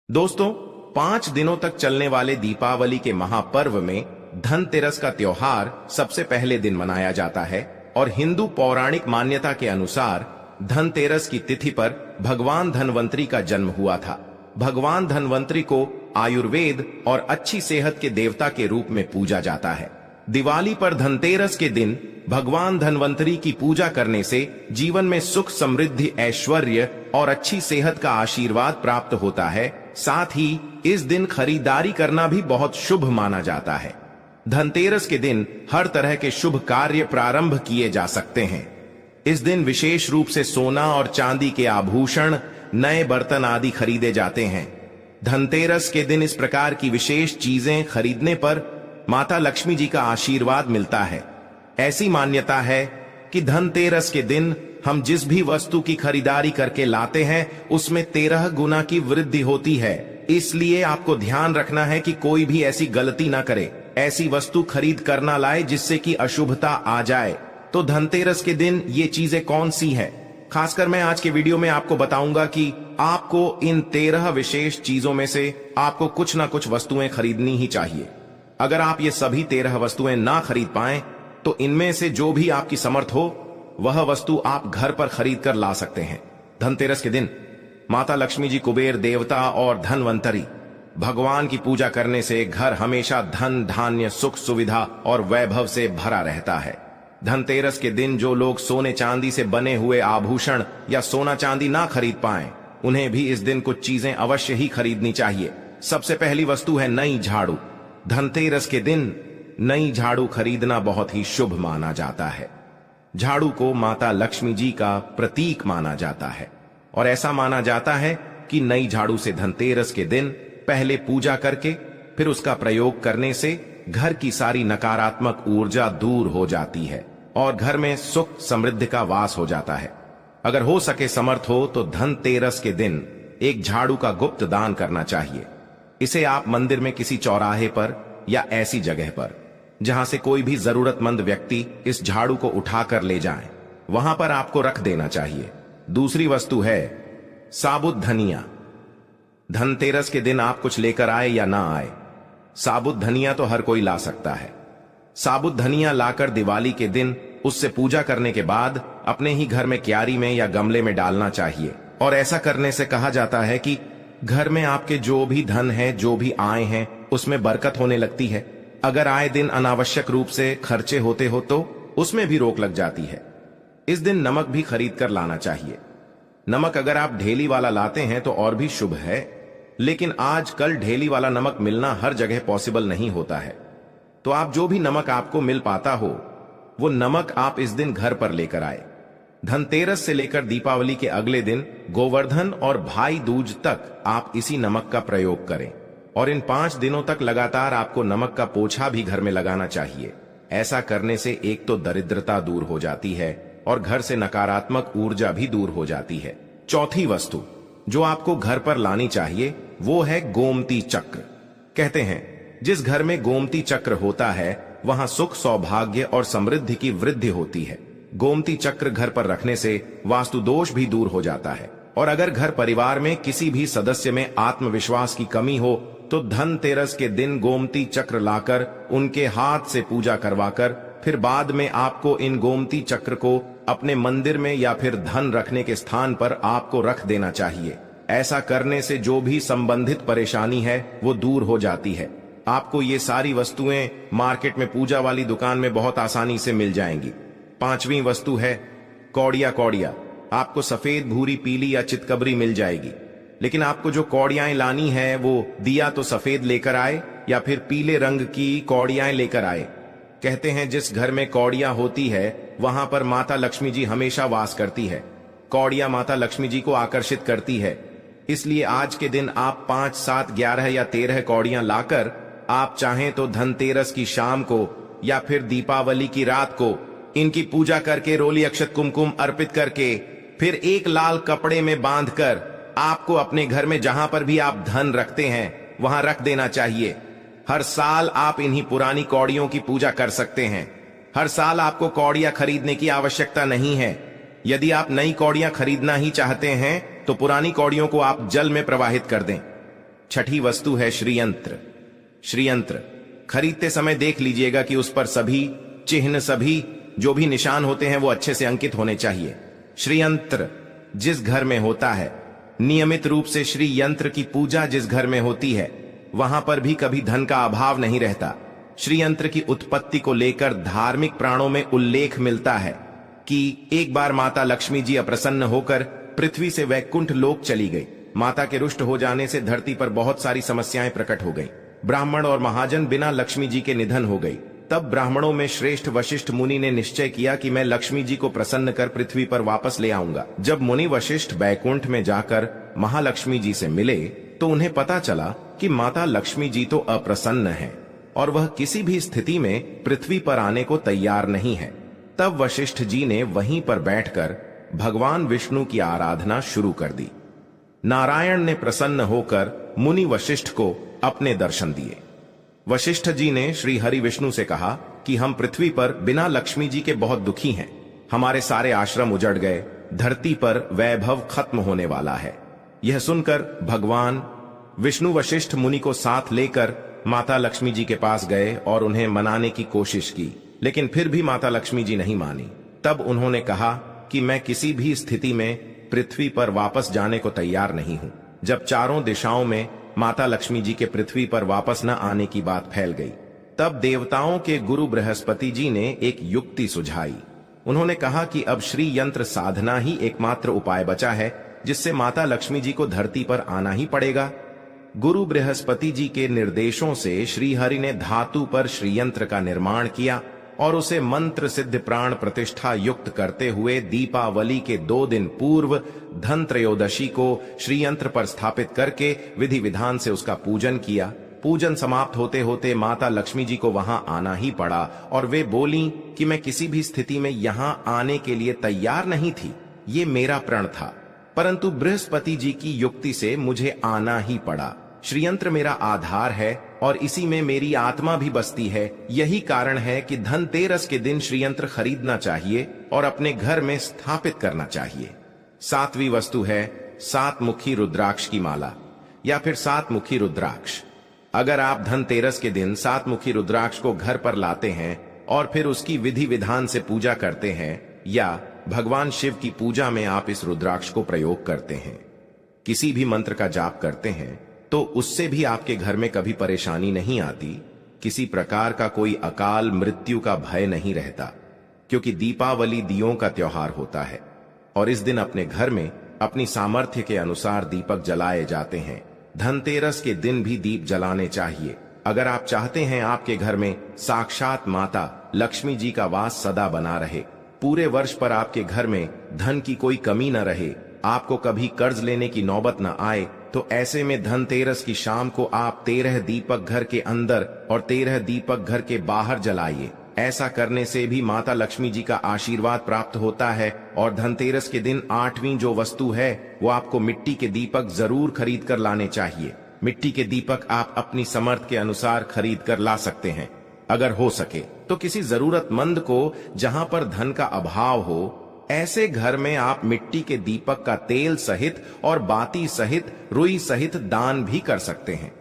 दोस्तों, 5 दिनों तक चलने वाले दीपावली के महापर्व में धनतेरस का त्योहार सबसे पहले दिन मनाया जाता है और हिंदू पौराणिक मान्यता के अनुसार धनतेरस की तिथि पर भगवान धनवंतरी का जन्म हुआ था। भगवान धनवंतरी को आयुर्वेद और अच्छी सेहत के देवता के रूप में पूजा जाता है। दिवाली पर धनतेरस के दिन भगवान धनवंतरी की पूजा करने से जीवन में सुख, समृद्धि, ऐश्वर्य और अच्छी सेहत का आशीर्वाद प्राप्त होता है। साथ ही इस दिन खरीदारी करना भी बहुत शुभ माना जाता है। धनतेरस के दिन हर तरह के शुभ कार्य प्रारंभ किए जा सकते हैं। इस दिन विशेष रूप से सोना और चांदी के आभूषण, नए बर्तन आदि खरीदे जाते हैं। धनतेरस के दिन इस प्रकार की विशेष चीजें खरीदने पर माता लक्ष्मी जी का आशीर्वाद मिलता है। ऐसी मान्यता है कि धनतेरस के दिन हम जिस भी वस्तु की खरीदारी करके लाते हैं उसमें 13 गुना की वृद्धि होती है। इसलिए आपको ध्यान रखना है कि कोई भी ऐसी गलती ना करे, ऐसी वस्तु खरीद कर ना लाए जिससे कि अशुभता आ जाए। तो धनतेरस के दिन ये चीजें कौन सी है, खासकर मैं आज के वीडियो में आपको बताऊंगा कि आपको इन 13 विशेष चीजों में से आपको कुछ ना कुछ वस्तुएं खरीदनी ही चाहिए। अगर आप ये सभी 13 वस्तुएं ना खरीद पाएं तो इनमें से जो भी आपकी समर्थ हो वह वस्तु आप घर पर खरीद कर ला सकते हैं। धनतेरस के दिन माता लक्ष्मी जी, कुबेर देवता और धनवंतरी भगवान की पूजा करने से घर हमेशा धन, धान्य, सुख, सुविधा और वैभव से भरा रहता है। धनतेरस के दिन जो लोग सोने चांदी से बने हुए आभूषण या सोना चांदी ना खरीद पाएं, उन्हें भी इस दिन कुछ चीजें अवश्य ही खरीदनी चाहिए। सबसे पहली वस्तु है नई झाड़ू। धनतेरस के दिन नई झाड़ू खरीदना बहुत ही शुभ माना जाता है। झाड़ू को माता लक्ष्मी जी का प्रतीक माना जाता है और ऐसा माना जाता है कि नई झाड़ू से धनतेरस के दिन पहले पूजा करके फिर उसका प्रयोग करने से घर की सारी नकारात्मक ऊर्जा दूर हो जाती है और घर में सुख, समृद्धि का वास हो जाता है। अगर हो सके, समर्थ हो तो धनतेरस के दिन एक झाड़ू का गुप्त दान करना चाहिए। इसे आप मंदिर में किसी चौराहे पर या ऐसी जगह पर जहां से कोई भी जरूरतमंद व्यक्ति इस झाड़ू को उठाकर ले जाए, वहां पर आपको रख देना चाहिए। दूसरी वस्तु है साबुत धनिया। धनतेरस के दिन आप कुछ लेकर आए या ना आए, साबुत धनिया तो हर कोई ला सकता है। साबुत धनिया लाकर दिवाली के दिन उससे पूजा करने के बाद अपने ही घर में क्यारी में या गमले में डालना चाहिए। और ऐसा करने से कहा जाता है कि घर में आपके जो भी धन है, जो भी आए हैं, उसमें बरकत होने लगती है। अगर आए दिन अनावश्यक रूप से खर्चे होते हो तो उसमें भी रोक लग जाती है। इस दिन नमक भी खरीद कर लाना चाहिए। नमक अगर आप ढेली वाला लाते हैं तो और भी शुभ है, लेकिन आजकल ढेली वाला नमक मिलना हर जगह पॉसिबल नहीं होता है। तो आप जो भी नमक आपको मिल पाता हो वो नमक आप इस दिन घर पर लेकर आए। धनतेरस से लेकर दीपावली के अगले दिन गोवर्धन और भाई दूज तक आप इसी नमक का प्रयोग करें और इन 5 दिनों तक लगातार आपको नमक का पोछा भी घर में लगाना चाहिए। ऐसा करने से एक तो दरिद्रता दूर हो जाती है और घर से नकारात्मक ऊर्जा भी दूर हो जाती है। चौथी वस्तु जो आपको घर पर लानी चाहिए वो है गोमती चक्र। कहते हैं जिस घर में गोमती चक्र होता है वहां सुख, सौभाग्य और समृद्धि की वृद्धि होती है। गोमती चक्र घर पर रखने से वास्तु दोष भी दूर हो जाता है और अगर घर परिवार में किसी भी सदस्य में आत्मविश्वास की कमी हो तो धनतेरस के दिन गोमती चक्र लाकर उनके हाथ से पूजा करवाकर फिर बाद में आपको इन गोमती चक्र को अपने मंदिर में या फिर धन रखने के स्थान पर आपको रख देना चाहिए। ऐसा करने से जो भी संबंधित परेशानी है वो दूर हो जाती है। आपको ये सारी वस्तुएं मार्केट में पूजा वाली दुकान में बहुत आसानी से मिल जाएंगी। 5वीं वस्तु है कौड़िया। कौड़िया आपको सफेद, भूरी, पीली या चितकबरी मिल जाएगी, लेकिन आपको जो कौड़ियाएं लानी है वो दिया तो सफेद लेकर आए या फिर पीले रंग की कौड़ियाएं लेकर आए। कहते हैं जिस घर में कौड़िया होती है वहां पर माता लक्ष्मी जी हमेशा वास करती है। कौड़िया माता लक्ष्मी जी को आकर्षित करती है, इसलिए आज के दिन आप 5, 7, 11 या 13 कौड़ियां लाकर आप चाहें तो धनतेरस की शाम को या फिर दीपावली की रात को इनकी पूजा करके रोली, अक्षत, कुमकुम अर्पित करके फिर एक लाल कपड़े में बांधकर आपको अपने घर में जहां पर भी आप धन रखते हैं वहां रख देना चाहिए। हर साल आप इन्हीं पुरानी कौड़ियों की पूजा कर सकते हैं। हर साल आपको कौड़ियां खरीदने की आवश्यकता नहीं है। यदि आप नई कौड़ियां खरीदना ही चाहते हैं तो पुरानी कौड़ियों को आप जल में प्रवाहित कर दें। छठी वस्तु है श्रीयंत्र। श्रीयंत्र खरीदते समय देख लीजिएगा कि उस पर सभी चिन्ह, सभी जो भी निशान होते हैं वो अच्छे से अंकित होने चाहिए। श्रीयंत्र जिस घर में होता है, नियमित रूप से श्री यंत्र की पूजा जिस घर में होती है, वहां पर भी कभी धन का अभाव नहीं रहता। श्री यंत्र की उत्पत्ति को लेकर धार्मिक प्राणों में उल्लेख मिलता है कि एक बार माता लक्ष्मी जी अप्रसन्न होकर पृथ्वी से वैकुंठ लोक चली गई। माता के रुष्ट हो जाने से धरती पर बहुत सारी समस्याएं प्रकट हो गईं। ब्राह्मण और महाजन बिना लक्ष्मी जी के निधन हो गई। तब ब्राह्मणों में श्रेष्ठ वशिष्ठ मुनि ने निश्चय किया कि मैं लक्ष्मी जी को प्रसन्न कर पृथ्वी पर वापस ले आऊंगा। जब मुनि वशिष्ठ बैकुंठ में जाकर महालक्ष्मी जी से मिले तो उन्हें पता चला कि माता लक्ष्मी जी तो अप्रसन्न है और वह किसी भी स्थिति में पृथ्वी पर आने को तैयार नहीं है। तब वशिष्ठ जी ने वहीं पर बैठकर भगवान विष्णु की आराधना शुरू कर दी। नारायण ने प्रसन्न होकर मुनि वशिष्ठ को अपने दर्शन दिए। वशिष्ठ जी ने श्री हरि विष्णु से कहा कि हम पृथ्वी पर बिना लक्ष्मी जी के बहुत दुखी हैं। हमारे सारे आश्रम उजड़ गए, धरती पर वैभव खत्म होने वाला है। यह सुनकर भगवान विष्णु वशिष्ठ मुनि को साथ लेकर माता लक्ष्मी जी के पास गए और उन्हें मनाने की कोशिश की, लेकिन फिर भी माता लक्ष्मी जी नहीं मानी। तब उन्होंने कहा कि मैं किसी भी स्थिति में पृथ्वी पर वापस जाने को तैयार नहीं हूं। जब चारों दिशाओं में माता लक्ष्मी जी के पृथ्वी पर वापस न आने की बात फैल गई, तब देवताओं के गुरु बृहस्पति जी ने एक युक्ति सुझाई। उन्होंने कहा कि अब श्री यंत्र साधना ही एकमात्र उपाय बचा है जिससे माता लक्ष्मी जी को धरती पर आना ही पड़ेगा। गुरु बृहस्पति जी के निर्देशों से श्री हरि ने धातु पर श्रीयंत्र का निर्माण किया और उसे मंत्र सिद्ध प्राण प्रतिष्ठा युक्त करते हुए दीपावली के 2 दिन पूर्व धन त्रयोदशी को श्रीयंत्र पर स्थापित करके विधि विधान से उसका पूजन किया। पूजन समाप्त होते होते माता लक्ष्मी जी को वहां आना ही पड़ा और वे बोली कि मैं किसी भी स्थिति में यहां आने के लिए तैयार नहीं थी, ये मेरा प्रण था, परंतु बृहस्पति जी की युक्ति से मुझे आना ही पड़ा। श्रीयंत्र मेरा आधार है और इसी में मेरी आत्मा भी बसती है। यही कारण है कि धनतेरस के दिन श्रीयंत्र खरीदना चाहिए और अपने घर में स्थापित करना चाहिए। 7वीं वस्तु है 7 मुखी रुद्राक्ष की माला या फिर 7 मुखी रुद्राक्ष। अगर आप धनतेरस के दिन 7 मुखी रुद्राक्ष को घर पर लाते हैं और फिर उसकी विधि विधान से पूजा करते हैं या भगवान शिव की पूजा में आप इस रुद्राक्ष को प्रयोग करते हैं, किसी भी मंत्र का जाप करते हैं, तो उससे भी आपके घर में कभी परेशानी नहीं आती, किसी प्रकार का कोई अकाल मृत्यु का भय नहीं रहता, क्योंकि दीपावली दियों का त्योहार होता है और इस दिन अपने घर में अपनी सामर्थ्य के अनुसार दीपक जलाए जाते हैं। धनतेरस के दिन भी दीप जलाने चाहिए। अगर आप चाहते हैं आपके घर में साक्षात माता लक्ष्मी जी का वास सदा बना रहे, पूरे वर्ष पर आपके घर में धन की कोई कमी न रहे, आपको कभी कर्ज लेने की नौबत न आए, तो ऐसे में धनतेरस की शाम को आप 13 दीपक घर के अंदर और 13 दीपक घर के बाहर जलाइए। ऐसा करने से भी माता लक्ष्मी जी का आशीर्वाद प्राप्त होता है। और धनतेरस के दिन 8वीं जो वस्तु है वो आपको मिट्टी के दीपक जरूर खरीद कर लाने चाहिए। मिट्टी के दीपक आप अपनी समर्थ के अनुसार खरीद कर ला सकते हैं। अगर हो सके तो किसी जरूरतमंद को, जहां पर धन का अभाव हो, ऐसे घर में आप मिट्टी के दीपक का तेल सहित और बाती सहित रुई सहित दान भी कर सकते हैं।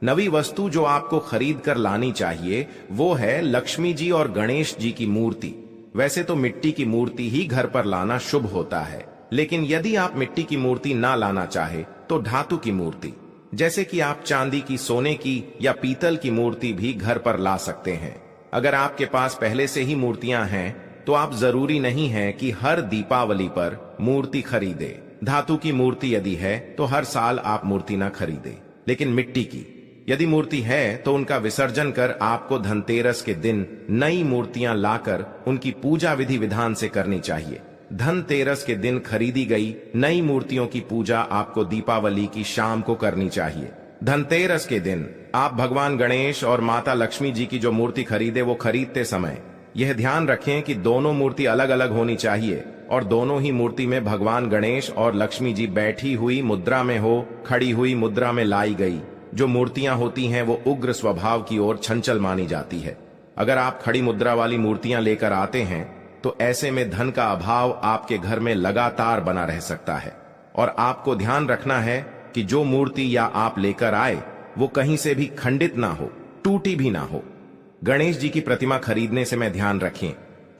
9वीं वस्तु जो आपको खरीद कर लानी चाहिए वो है लक्ष्मी जी और गणेश जी की मूर्ति। वैसे तो मिट्टी की मूर्ति ही घर पर लाना शुभ होता है, लेकिन यदि आप मिट्टी की मूर्ति ना लाना चाहे तो धातु की मूर्ति, जैसे कि आप चांदी की, सोने की या पीतल की मूर्ति भी घर पर ला सकते हैं। अगर आपके पास पहले से ही मूर्तियां हैं तो आप जरूरी नहीं है कि हर दीपावली पर मूर्ति खरीदे। धातु की मूर्ति यदि है तो हर साल आप मूर्ति ना खरीदे, लेकिन मिट्टी की यदि मूर्ति है तो उनका विसर्जन कर आपको धनतेरस के दिन नई मूर्तियां लाकर उनकी पूजा विधि विधान से करनी चाहिए। धनतेरस के दिन खरीदी गई नई मूर्तियों की पूजा आपको दीपावली की शाम को करनी चाहिए। धनतेरस के दिन आप भगवान गणेश और माता लक्ष्मी जी की जो मूर्ति खरीदे वो खरीदते समय यह ध्यान रखें कि दोनों मूर्ति अलग अलग होनी चाहिए और दोनों ही मूर्ति में भगवान गणेश और लक्ष्मी जी बैठी हुई मुद्रा में हो, खड़ी हुई मुद्रा में लाई गई। जो मूर्तियां होती हैं वो उग्र स्वभाव की ओर चंचल मानी जाती है। अगर आप खड़ी मुद्रा वाली मूर्तियां लेकर आते हैं तो ऐसे में धन का अभाव आपके घर में लगातार बना रह सकता है। और आपको ध्यान रखना है कि जो मूर्ति या आप लेकर आए वो कहीं से भी खंडित ना हो, टूटी भी ना हो। गणेश जी की प्रतिमा खरीदने से मैं ध्यान रखें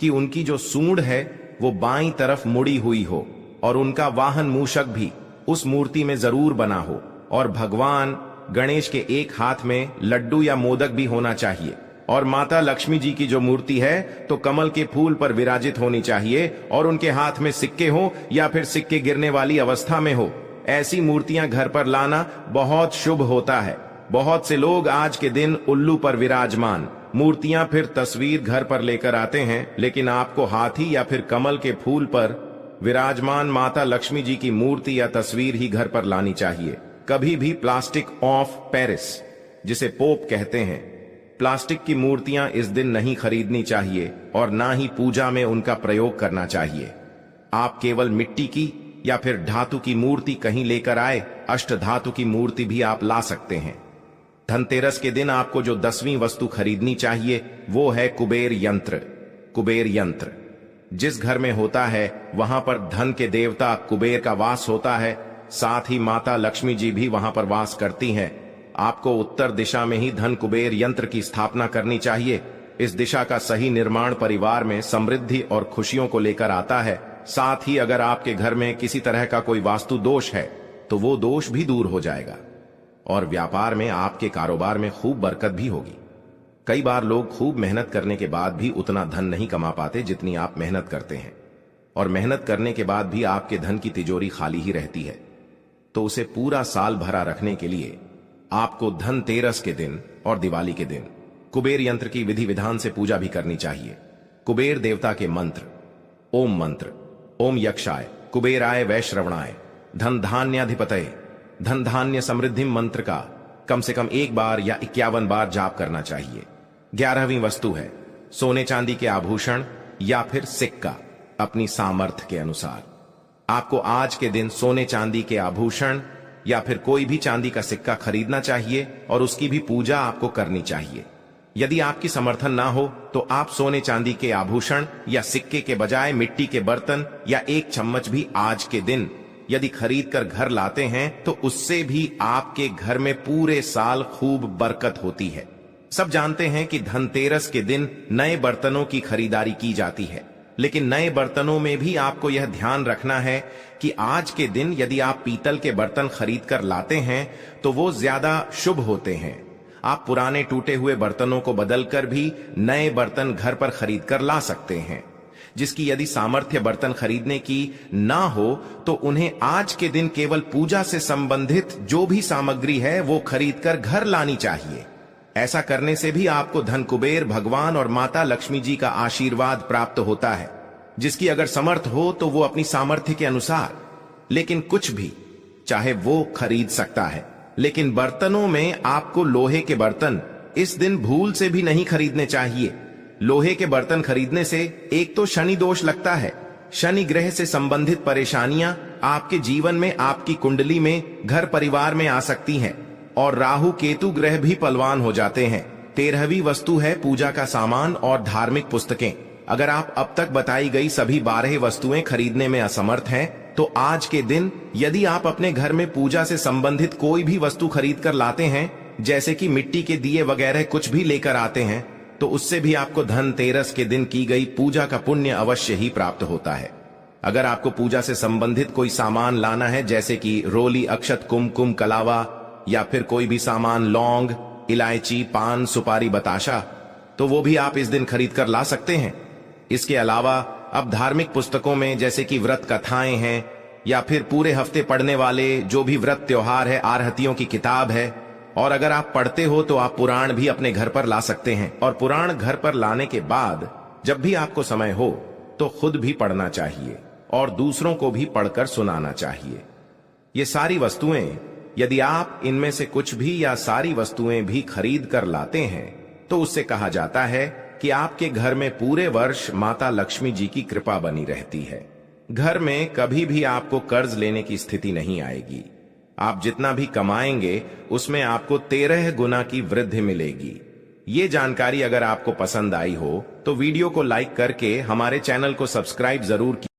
कि उनकी जो सूंड है वो बाईं तरफ मुड़ी हुई हो और उनका वाहन मूषक भी उस मूर्ति में जरूर बना हो, और भगवान गणेश के एक हाथ में लड्डू या मोदक भी होना चाहिए, और माता लक्ष्मी जी की जो मूर्ति है तो कमल के फूल पर विराजित होनी चाहिए और उनके हाथ में सिक्के हो या फिर सिक्के गिरने वाली अवस्था में हो। ऐसी मूर्तियां घर पर लाना बहुत शुभ होता है। बहुत से लोग आज के दिन उल्लू पर विराजमान मूर्तियां फिर तस्वीर घर पर लेकर आते हैं, लेकिन आपको हाथी या फिर कमल के फूल पर विराजमान माता लक्ष्मी जी की मूर्ति या तस्वीर ही घर पर लानी चाहिए। कभी भी प्लास्टिक ऑफ पेरिस, जिसे पोप कहते हैं, प्लास्टिक की मूर्तियां इस दिन नहीं खरीदनी चाहिए और ना ही पूजा में उनका प्रयोग करना चाहिए। आप केवल मिट्टी की या फिर धातु की मूर्ति कहीं लेकर आए, अष्ट धातु की मूर्ति भी आप ला सकते हैं। धनतेरस के दिन आपको जो 10वीं वस्तु खरीदनी चाहिए वो है कुबेर यंत्र। कुबेर यंत्र जिस घर में होता है वहां पर धन के देवता कुबेर का वास होता है, साथ ही माता लक्ष्मी जी भी वहां पर वास करती हैं। आपको उत्तर दिशा में ही धन कुबेर यंत्र की स्थापना करनी चाहिए। इस दिशा का सही निर्माण परिवार में समृद्धि और खुशियों को लेकर आता है। साथ ही अगर आपके घर में किसी तरह का कोई वास्तु दोष है तो वो दोष भी दूर हो जाएगा और व्यापार में आपके कारोबार में खूब बरकत भी होगी। कई बार लोग खूब मेहनत करने के बाद भी उतना धन नहीं कमा पाते जितनी आप मेहनत करते हैं, और मेहनत करने के बाद भी आपके धन की तिजोरी खाली ही रहती है। तो उसे पूरा साल भरा रखने के लिए आपको धनतेरस के दिन और दिवाली के दिन कुबेर यंत्र की विधि विधान से पूजा भी करनी चाहिए। कुबेर देवता के मंत्र ओम यक्षाय कुबेराय वैश्रवणाय धन धान्याधिपतये धन धान्य समृद्धि मंत्र का कम से कम 1 बार या 51 बार जाप करना चाहिए। 11वीं वस्तु है सोने चांदी के आभूषण या फिर सिक्का। अपनी सामर्थ्य के अनुसार आपको आज के दिन सोने चांदी के आभूषण या फिर कोई भी चांदी का सिक्का खरीदना चाहिए और उसकी भी पूजा आपको करनी चाहिए। यदि आपकी समर्थन ना हो तो आप सोने चांदी के आभूषण या सिक्के के बजाय मिट्टी के बर्तन या 1 चम्मच भी आज के दिन यदि खरीद कर घर लाते हैं तो उससे भी आपके घर में पूरे साल खूब बरकत होती है। सब जानते हैं कि धनतेरस के दिन नए बर्तनों की खरीदारी की जाती है, लेकिन नए बर्तनों में भी आपको यह ध्यान रखना है कि आज के दिन यदि आप पीतल के बर्तन खरीद कर लाते हैं तो वो ज्यादा शुभ होते हैं। आप पुराने टूटे हुए बर्तनों को बदलकर भी नए बर्तन घर पर खरीद कर ला सकते हैं। जिसकी यदि सामर्थ्य बर्तन खरीदने की ना हो तो उन्हें आज के दिन केवल पूजा से संबंधित जो भी सामग्री है वो खरीदकर घर लानी चाहिए। ऐसा करने से भी आपको धन कुबेर भगवान और माता लक्ष्मी जी का आशीर्वाद प्राप्त होता है। जिसकी अगर समर्थ हो तो वो अपनी सामर्थ्य के अनुसार लेकिन कुछ भी चाहे वो खरीद सकता है। लेकिन बर्तनों में आपको लोहे के बर्तन इस दिन भूल से भी नहीं खरीदने चाहिए। लोहे के बर्तन खरीदने से एक तो शनि दोष लगता है, शनि ग्रह से संबंधित परेशानियां आपके जीवन में, आपकी कुंडली में, घर परिवार में आ सकती हैं, और राहु केतु ग्रह भी पलवान हो जाते हैं। 13वीं वस्तु है पूजा का सामान और धार्मिक पुस्तकें। अगर आप अब तक बताई गई सभी 12 वस्तुएं खरीदने में असमर्थ हैं तो आज के दिन यदि आप अपने घर में पूजा से संबंधित कोई भी वस्तु खरीद कर लाते हैं, जैसे कि मिट्टी के दिए वगैरह कुछ भी लेकर आते हैं, तो उससे भी आपको धनतेरस के दिन की गई पूजा का पुण्य अवश्य ही प्राप्त होता है। अगर आपको पूजा से संबंधित कोई सामान लाना है, जैसे कि रोली, अक्षत, कुमकुम, कलावा या फिर कोई भी सामान, लौंग, इलायची, पान, सुपारी, बताशा, तो वो भी आप इस दिन खरीद कर ला सकते हैं। इसके अलावा अब धार्मिक पुस्तकों में जैसे कि व्रत कथाएं हैं या फिर पूरे हफ्ते पढ़ने वाले जो भी व्रत त्योहार है, आरहतियों की किताब है, और अगर आप पढ़ते हो तो आप पुराण भी अपने घर पर ला सकते हैं। और पुराण घर पर लाने के बाद जब भी आपको समय हो तो खुद भी पढ़ना चाहिए और दूसरों को भी पढ़कर सुनाना चाहिए। ये सारी वस्तुएं यदि आप इनमें से कुछ भी या सारी वस्तुएं भी खरीद कर लाते हैं तो उससे कहा जाता है कि आपके घर में पूरे वर्ष माता लक्ष्मी जी की कृपा बनी रहती है। घर में कभी भी आपको कर्ज लेने की स्थिति नहीं आएगी। आप जितना भी कमाएंगे उसमें आपको 13 गुना की वृद्धि मिलेगी। ये जानकारी अगर आपको पसंद आई हो तो वीडियो को लाइक करके हमारे चैनल को सब्सक्राइब जरूर कीजिए।